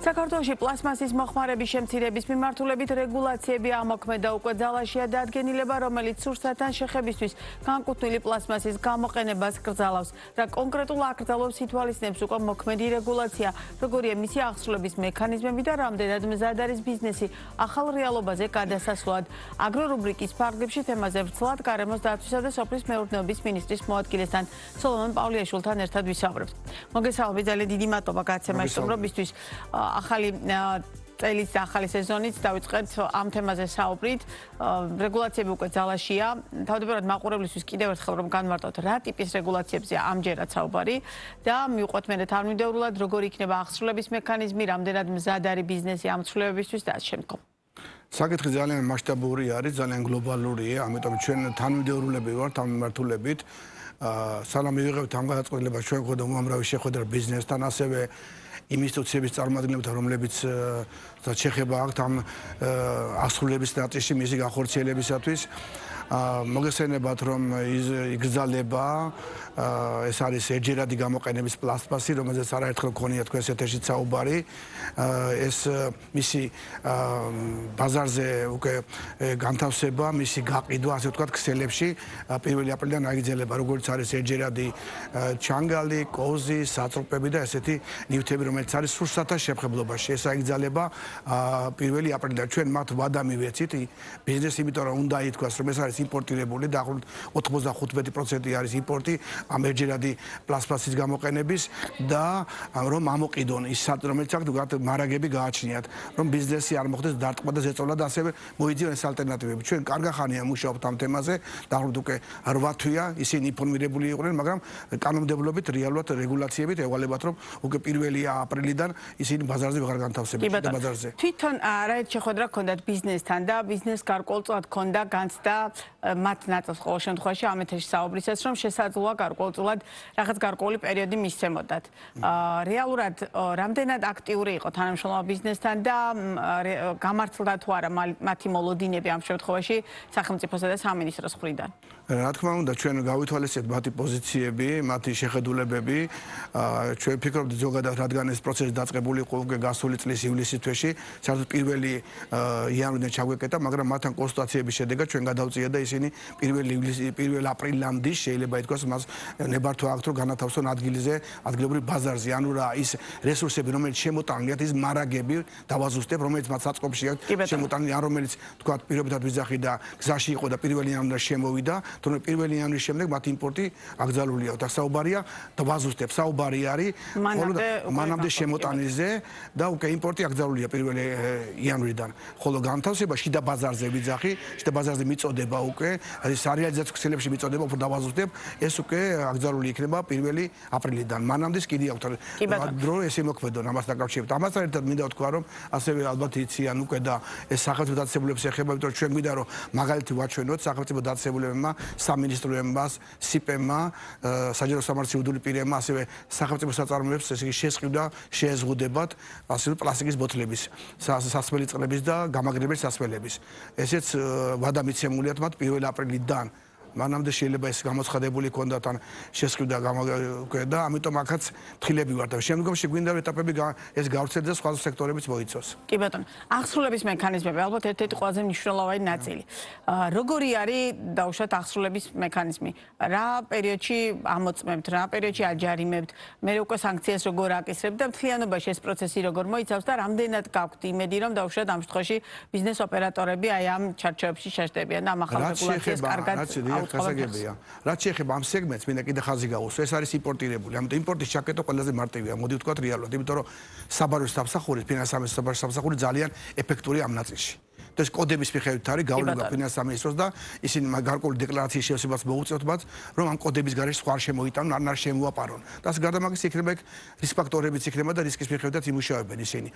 საქართველოში პლასმასის მოხმარების შემცირების მიმართულებით რეგულაციები ამოქმედა უკვე ძალაშია დადგენილება, რომელიც სურსათთან შეხებისთვის განკუთვნილი პლასმასის გამოყენებას კრძალავს. რა კონკრეტულ აკრძალვებს ითვალისწინებს უკვე მოქმედი რეგულაცია, როგორია მისი აღსრულების მექანიზმები და რამდენად მზად არის ბიზნესი ახალ რეალობაზე გადასასვლად. აგრორუბრიკის ფარგლებში თემაზე ვრცლად გარემოს დაცვისა და სოფლის მეურნეობის მინისტრის მოადგილესთან სოლომონ პავლიაშვილთან ერთად ვისაუბრებთ. მოგესალმებით, ძალიან დიდი მადლობა გაცემაში სტუმრობისთვის. ახალი წელიც და ახალი სეზონიც დავიწყეთ ამ თემაზე საუბრით. რეგულაციები უკვე ძალაშია. თავდაპირველად მაყურებლისთვის კიდევ ერთხელ რომ განვარტოთ, რა ტიპის რეგულაციებზეა ამჯერად საუბარი და მივყვეთ მერე თანმიმდევრულად, როგორი იქნება აღსრულების მექანიზმი, რამდენად მზად არის ბიზნესი ამ ცვლილებებისთვის და ასე შემდგომ. საკითხი ძალიან მასშტაბური არის, ძალიან გლობალურია, ამიტომ ჩვენ თანმიმდევრულები ვართ ამ მიმართულებით. სანამ მივიღებთ ამ გადაწყვეტილებას, ჩვენ გვქონდა უამრავი შეხვედრა ბიზნესთან, ასევე იმ ინსტიტუციების წარმომადგენლებთან, რომლებიც შეხება აქვთ ამ აღსრულების ნაწილში მისი განხორციელებისათვის. მოგესალმებათ, რომ იგრძალება ეს არის ეჯერადი გამოყენების პლასტმასი, რომელზეც არაერთხელ გქონია თქვენს ეთერში საუბარი. ეს მისი ბაზარზე უკვე განთავსება, მისი გაყიდვა, ასე ვთქვათ, ქსელებში 1 აპრილიდან აგრძელება, როგორც არის ეჯერადი ჩანგალი, კოზი, საწრუპები და ესეთი ნივთები, რომელიც არის სურსათთან შემხებლობაში. ეს აიგრძალება 1 აპრილიდან. ჩვენ მათ ვადა მივეცით ბიზნესი, იმიტომ რომ უნდა ითქვას, რომ ეს არის იმპორტირებული და 95% არის იმპორტი ამ ეჯერადი პლასტმასის გამოყენების და რომ ამოყიდონ ის რომელიც აქ მარაგები გააჩნიათ, რომ ბიზნესი არ მოხდეს დარტყმა და ზეწოლა და ასევე მოიძიონ ეს ალტერნატივები. ჩვენ კარგა ხანია მუშაობთ ამ თემაზე, დაახლოებით უკვე 8 თვეა ისინი ინფორმირებული იყვნენ, მაგრამ კანონმდებლობით რეალურად რეგულაციებით ევალებათ, რომ უკვე 1 აპრილიდან ისინი ბაზარზე ვეღარ განთავსებენ და ბაზარზე. თვითონ არაერთ შეხვედრა ჰქონდათ ბიზნესთან და ბიზნეს გარკვეულწილად ჰქონდა განცდა მათ ნაწილს ყოველ შემთხვევაში ამ ეთერში საუბრისას, რომ შესაძლოა გარკვეულწილად რაღაც გარკვეული პერიოდი მისცემოდათ. რეალურად რამდენად აქტიური იყო თანამშრომლობა ბიზნესთან და გამართლდა თუ არა მათი მოლოდინები ამ შემთხვევაში სახელმწიფოსა და სამინისტროს მხრიდან? რა თქმა უნდა, ჩვენ გავითვალისწინეთ მათი პოზიციები, მათი შეხედულებები. ჩვენ ვფიქრობთ ზოგადად, რადგან ეს პროცესი დაწყებული იყო უკვე გასული წლის ივლისის თვეში, საერთოდ 1 იანვრიდან ჩაგვეკეტა, მაგრამ მათთან კონსულტაციების შედეგად ჩვენ გადავწია და ისინი 1 აპრილამდე შეიძლება ითქვას, მას ნებართვა აქვთ, რომ განათავსონ ადგილობრივ ბაზარზე, ანუ რა ის რესურსები, რომელიც შემოტანილია, ის მარაგები დავაზუსტებ, რომელიც მათ საწყობში აქვს შემოტანილი, ან რომელიც თქვა პირობითად ვიზახი და გზაში იყო და 1 იანვრიდან შემოვიდა, თუმცა 1 იანვრის შემდეგ მათ იმპორტი აკრძალულია და საუბარია დავაზუსტებ, საუბარი არის მანამდე შემოტანილზე და უკვე იმპორტი აკრძალულია 1 იანვრიდან. ხოლო განთავსება შიდა ბაზარზე ვიზახი, შიდა ბაზარზე მიწოდება უკვე, არის სარეალიზაციო ქსელებში მიწოდება, უფრო დავაზუსტებ, ეს უკვე აკრძალული იქნება 1 აპრილიდან. მანამდე კიდე აქვთ დრო ესე მოქმედონ ამას დაკავშირებით. ამასთან ერთად მინდა ვთქვა, რომ ასევე ალბათ იციან უკვე და ეს სახელმწიფო დაწესებულების ეხება, იმიტომ რომ ჩვენ გვინდა რომ მაგალითი ვაჩვენოთ სახელმწიფო დაწესებულებებმა, სამინისტროებმა, სიპ-მა, საჯარო სამართლიანი პირებმა, ასევე სახელმწიფო საწარმოებს ესე იგი შესყიდა შეეზღუდებათ ასე პლასტიკის ბოთლების, სასმელი წყლების და გამაგრებელი სასმელების. ესეც ვადა მიცემულიათ მათ 1 აპრილიდან. მანამდე შეიძლება ეს გამოცხადებული ქონდათ ან შესყიდა და ამიტომ აქაც თხილები ვარ და შემდგომში გვინდა ეტაპები ეს გავრცელდეს და სხვა სექტორებიც მოიცოს. კი ბატონო, აღსრულების მექანიზმები ალბათ ერთ-ერთი ყველაზე მნიშვნელოვანი ნაწილი. როგორი არის დაუშვათ აღსრულების მექანიზმი? რა პერიოდში ამოწმებთ, რა პერიოდში აჯარიმებთ, მე უკვე სანქციას როგორ აკისრებთ და მთლიანობაში ეს პროცესი როგორ მოიცავს და რამდენად გაქვთ იმედი, რომ დაუშვათ ამ შემთხვევაში ბიზნეს ოპერატორები აი ამ ჩარჩოებში შეშდებიან და ამ ახალ რეგულაციას კარგად ხასაგებია. რაც შეეხება ამ სეგმენტს, მინდა კიდე ხაზი გავუსვა, ეს არის იმპორტირებული. ამიტომ იმპორტის ჩაკეტა ყველაზე მარტივია, მოდი ვთქვათ რეალურად, იმიტომ რომ საბარო სამსახური, ფინანსამის საბარო სამსახური ძალიან ეფექტური ამ ნაწილში. ეს კოდების მიხედვით არის გავლენა ფინანსამინისტროს და ისინი გარკვეული დეკლარაციის შესაძლებლობას მოუწევთ მათ, რომ ამ კოდების გარეშე სხვა არ შემოიტანონ, არ შემოაპარონ. და ასე გარდა მაგის იქნება რისკ ფაქტორებიც იქნება და რისკის მიხედვითაც იმუშავებენ ისინი.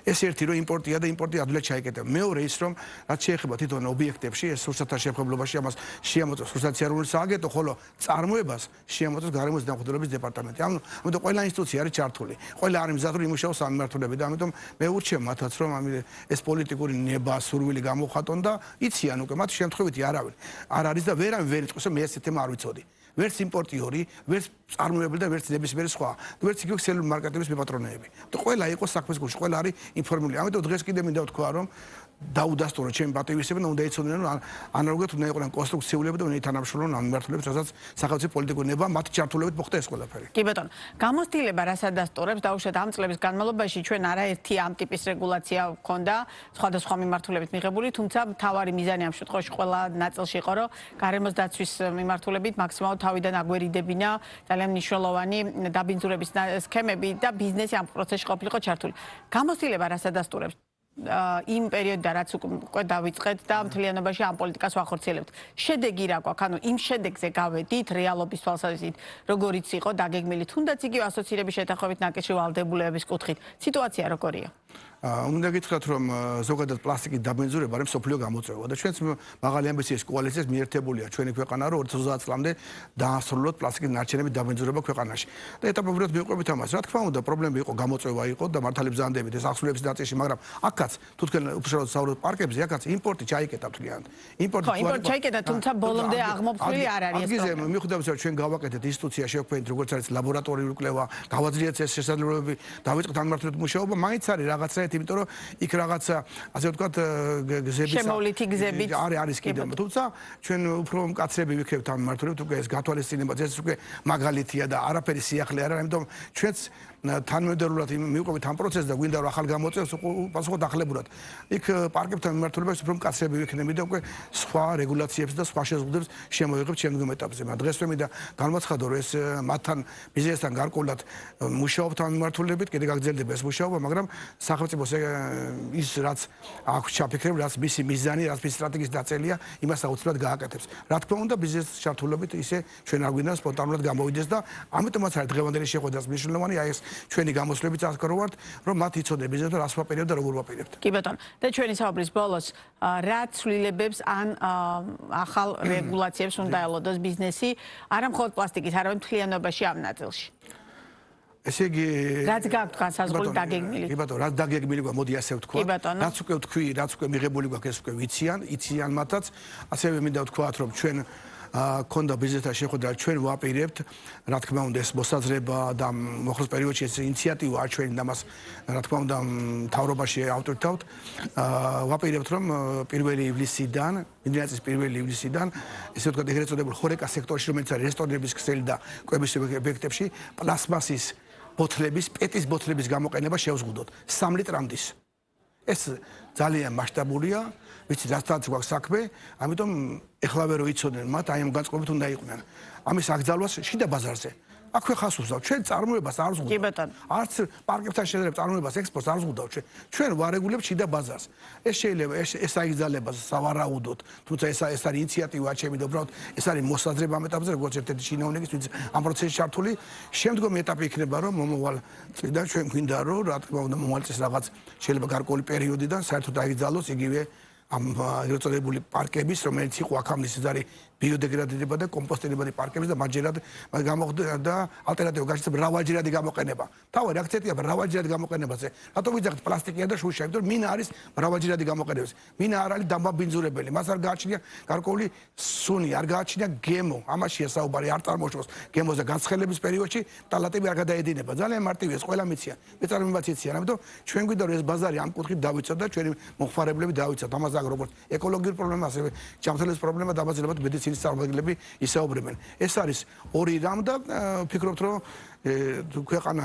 ეს ერთი რომ იმპორტია და იმპორტი ადვილად ჩაიკეტება. მეორე ის რომ რაც შეეხება თვითონ ობიექტებში, ეს სურსათთან შემხებლობაში ამას შეამოწმოს სურსათი არის სააგენტო, ხოლო წარმოებას შეამოწმოს გარემოს დამხმარებლობის დეპარტამენტი. ამიტომ ყველა ინსტიტუცია არის ჩართული. ყველა არის მზად რომ იმუშაოს ამ მიმართულებით და ამიტომ მე ურჩევ მათაც რომ ეს პოლიტიკური ნება სურვილი გამოხატონ და იციან უკვე მათ შემთხვევითი არ არის და ვერ იტყვის რომ მე ეს თემა არ ვიცოდი. ვერც იმპორტიორი, ვერც წარმოებელი და ვერც ნებისმიერი სხვა. ვერც იგივე ქსელური მარკეტების მეპატრონეები. ყველა იყო საქმის გულში, ყველა არის ინფორმირებული. ამიტომ დღეს კიდე მინდა ვთქვა, რომ დაუდასტუროთ ჩემი პატივისცემა და უნდა ეცოდნენ რომ ანალოგიურად უნდა იყვნენ კონსტრუქციულები და უნდა ითანამშრომლონ ამ მიმართულებით, რასაც სახელმწიფო პოლიტიკური ნება მათ ჩართულებით მოხდა ეს ყველაფერი. კი ბატონო, გამოცდილება რას ადასტურებს? დაუშვათ ამ წლების განმავლობაში ჩვენ არაერთი ამ ტიპის რეგულაცია ჰქონდა სხვადასხვა მიმართულებით მიღებული, თუმცა მთავარი მიზანი ამ შემთხვევაში ყველა ნაწილში იყო, რომ გარემოს დაცვის მიმართულებით მაქსიმალურად თავიდან აგვერიდებინა ძალიან მნიშვნელოვანი დაბინძურების სქემები და ბიზნესი ამ პროცესში ყოფილიყო ჩართული. გამოცდილება რას ადასტურებს? იმ პერიოდიდან რაც უკვე დავიწყეთ და მთლიანობაში ამ პოლიტიკას ვახორციელებთ. შედეგი რა გვაქვს? ანუ იმ შედეგზე გავედით რეალობის თვალსაზრისით, როგორიც იყო დაგეგმილი, თუნდაც იგივე ასოცირების შეთანხმებით ნაკეთში ვალდებულებების კუთხით. სიტუაცია როგორია? უნდა გითხრათ, რომ ზოგადად პლასტიკის დაბინძურება არის მსოფლიო გამოწვევა და ჩვენც მაღალი ამბიციის კოალიციას მიერთებულია ჩვენი ქვეყანა, რომ 2030 წლამდე დაასრულოთ პლასტიკის ნარჩენების დაბინძურება ქვეყანაში. და ეტაპობრივად მივყვებით ამას. რა თქმა უნდა, პრობლემა იყო, გამოწვევა იყო და მართალი ბრძანდებით ეს ახსნილების ნაწილში, მაგრამ აქაც თუ თქვენ უშუალოდ საუბრობთ პარკებზე, აქაც იმპორტი ჩაიკეტა მთლიანად. იმპორტი ჩაიკეტა, თუმცა ბოლომდე აღმოფხვრილი არ არის ეს პრობლემა. მიხვდებით, რომ ჩვენ გავაკეთეთ ინსტიტუცია შევქმნით, როგორც არის ლაბორატორიული კვლევა, გავაძლიერეთ ეს შესაძლებლობები, დავიწყეთ ამ მიმართულებით მუშაობა, მაინც არის რაღაცა იმიტომ რომ იქ რაღაცა ასე ვთქვათ გზების შემოვლითი გზებით არის კიდევ თუმცა ჩვენ უფრო მკაცრები ვიქნებთ ამ მიმართულებით უკვე ეს გათვალისწინება ეს უკვე მაგალითია და არაფერი სიახლე არ არის ამიტომ ჩვენც თანმიმდევრულად მივყვებით ამ პროცესს და გვინდა რომ ახალ გამოწვევას პასუხად ახლებურად იქ პარკებთან მიმართულებით უფრო მკაცრები ვიქნები და უკვე სხვა რეგულაციებს და სხვა შეზღუდვებს შემოვიღებთ შემდგომ ეტაპზე მაგრამ დღეს მე მინდა განმაცხადო რომ ეს მათთან ბიზნესთან გარკვეულად მუშაობთ ამ მიმართულებით კიდე გაგრძელდება ეს მუშაობა მაგრამ სახელმწიფოს ის რაც აქვს ჩაფიქრებული, რაც მისი მიზანი, რაც მისი სტრატეგიის ნაწილია, იმას აუცილებლად გააკეთებს. რა თქმა უნდა, ბიზნესის ჩართულობით ისე ჩვენ არ გვინდა სპონტანურად გამოვიდეს და ამიტომაც არის დღევანდელი შეხვედრას მნიშვნელოვანი, აი ეს ჩვენი გამოსვლებით ასკროვართ, რომ მათ იცოდნენ ბიზნესს რას ვაპირებთ და როგორ ვაპირებთ. კი ბატონო, და ჩვენი საუბრის ბოლოს რა ცვლილებებს ან ახალ რეგულაციებს უნდა ელოდოს ბიზნესი, არა მხოლოდ პლასტიკის, არამედ მთლიანობაში ამ ნაწილში. ესე იგი რაც გაქვთ განსაზღვრული დაგეგმილი. კი ბატონო, რაც დაგეგმილი გვაქვს, მოდი ასე ვთქვა. რაც უკვე ვთქვი, რაც უკვე მიღებული გვაქვს, ეს უკვე იციან მათაც. ასევე მინდა ვთქვათ, რომ ჩვენ ქონდა ბიზნესთან შეხვედრა, ჩვენ ვაპირებთ, რა თქმა უნდა, ეს მოსაზრება და მოხდეს პერიოდში ეს ინიციატივა აჩვენეთ და მას რა თქმა უნდა მთავრობაში ავტორიტავთ. ვაპირებთ, რომ 1 ივლისიდან, მიმდინარე წლის 1 ივლისიდან, ესე ვთქვათ, ეგრეთ წოდებულ ხორეკა სექტორში, რომელიც არის რესტორნების ქსელი და კვების ობიექტებში, პლასმასის ბოთლების, პეტის ბოთლების გამოყენება შევზღუდოთ 3 ლიტრამდის. ეს ძალიან მასშტაბურია, ვიცით, რასაც გვაქვს საქმე, ამიტომ ეხლავე რო იცოდნენ მათ, აი ამ განწყობით უნდა იყვნენ. ამის აკრძალვას შიდა ბაზარზე. აქვე ხას უსვავ, ჩვენ წარმოებას არ ზღუდავთ. კი ბატონო. არც პარკებთან შედარებით წარმოებას ექსპორტს არ ზღუდავთ ჩვენ. ჩვენ ვარეგულებთ შიდა ბაზარს. ეს შეიძლება ეს აიგზალება სავარაუდოდ, თუმცა ეს არის ინიციატივა ჩემი და უბრალოდ ეს არის მოსაზრება ამ ეტაპზე, როგორც ერთ-ერთი ჩინოვნიკის, ვინც ამ პროცესში ჩართული. შემდგომი ეტაპი იქნება, რომ მომავალ წლიდან ჩვენ გვინდა რომ რა თქმა უნდა მომავალ წელს რაღაც შეიძლება გარკვეული პერიოდიდან საერთოდ აიგზალოს იგივე ამ ეგრეთ წოდებული პარკების, რომელიც იყო აქამდე ეს არის ბიოდეგრადირება და კომპოსტირებადი პარკების და მაჯერად გამოხდა და ალტერნატივა გაჩნდა მრავალჯერადი გამოყენება. თავი აქცენტია მრავალჯერადი გამოყენებაზე. რატო ვიძახთ პლასტიკია და შუშა, იმიტომ რომ მინა არის მრავალჯერადი გამოყენების. მინა არ არის დამბაბინძურებელი. მას არ გააჩნია გარკვეული სუნი, არ გააჩნია გემო. ამაშია საუბარი, არ წარმოშობს გემოზე განცხელების პერიოდში ტალატები არ გადაედინება. ძალიან მარტივია, ეს ყველა მიციან. მეწარმეებაც იციან, ამიტომ ჩვენ გვინდა რომ ეს ბაზარი ამ კუთხით დავიცოთ და ჩვენი მომხმარებლები დავიცოთ. ამას აქ როგორც ეკოლოგიური პრობლემა, ასევე ჯანმრთელობის პრობლემა დამაძლებად მედიცინის წარმომადგენლები ისაუბრებენ. ეს არის ორი რამ და ვფიქრობთ, რომ ქვეყანა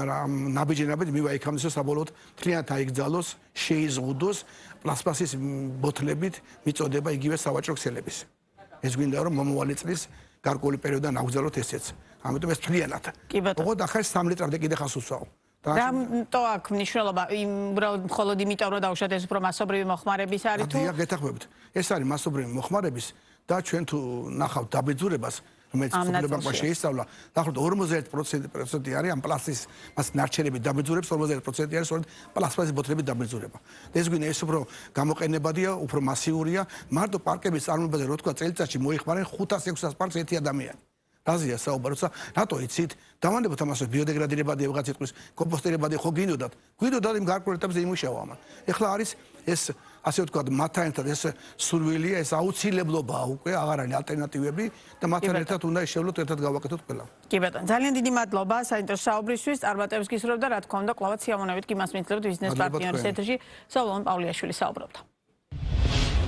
ნაბიჯი მივა იქამდე საბოლოოდ მთლიანად აიგზალოს, შეიზღუდოს პლასმასის ბოთლებით მიწოდება იგივე სავაჭრო ქსელების. ეს გვინდა რომ მომავალი წლის გარკვეული პერიოდიდან აღგზავნოთ ესეც. ამიტომ ეს მთლიანად. ოღონდ ახლა 3 ლიტრამდე კიდე ხას უსვავ. რამტო აქვს მნიშვნელობა უბრალოდ მხოლოდ იმიტომ რომ დაუშვათ ეს უფრო მასობრივი მოხმარების არის თუ დიახ, გეთახმებით. ეს არის მასობრივი მოხმარების და ჩვენ თუ ნახავთ დაბინძურებას, რომელიც სოფლებმა შეისწავლა, დაახლოებით 41% არის ამ პლასტიკის მას ნარჩენები დაბინძურებს, 40% არის სწორედ პლასტმასის ბოთლების დაბინძურება. ეს გვინდა ეს უფრო გამოყენებადია, უფრო მასიურია, მარტო პარკების წარმოებაზე რო თქვა წელიწადში მოიხმარენ 500-600 პარკს ერთი ადამიანი. რაზეა საუბარი, რატო იცით? დავანდებოთ ამას ბიოდეგრადირებადი ვიღაც იტყვის, კომპოსტირებადი ხო გინდოდათ? გვინდოდათ იმ გარკვეულ ეტაპზე იმუშავა ამან. ეხლა არის ეს ასე ვთქვათ, მათთან ერთად ეს სურვილია, ეს აუცილებლობაა უკვე, აღარ არის ალტერნატივები და მათთან ერთად უნდა შევლოთ, ერთად გავაკეთოთ ყველა. კი ბატონო, ძალიან დიდი მადლობა საინტერესო საუბრისთვის. წარმატებებს გისურვებთ და რა თქმა უნდა, კლავაც სიამოვნებით კი მას მითხრობთ ბიზნეს პარტნიორის ეთერში. სოლომონ პავლიაშვილი საუბრობდა.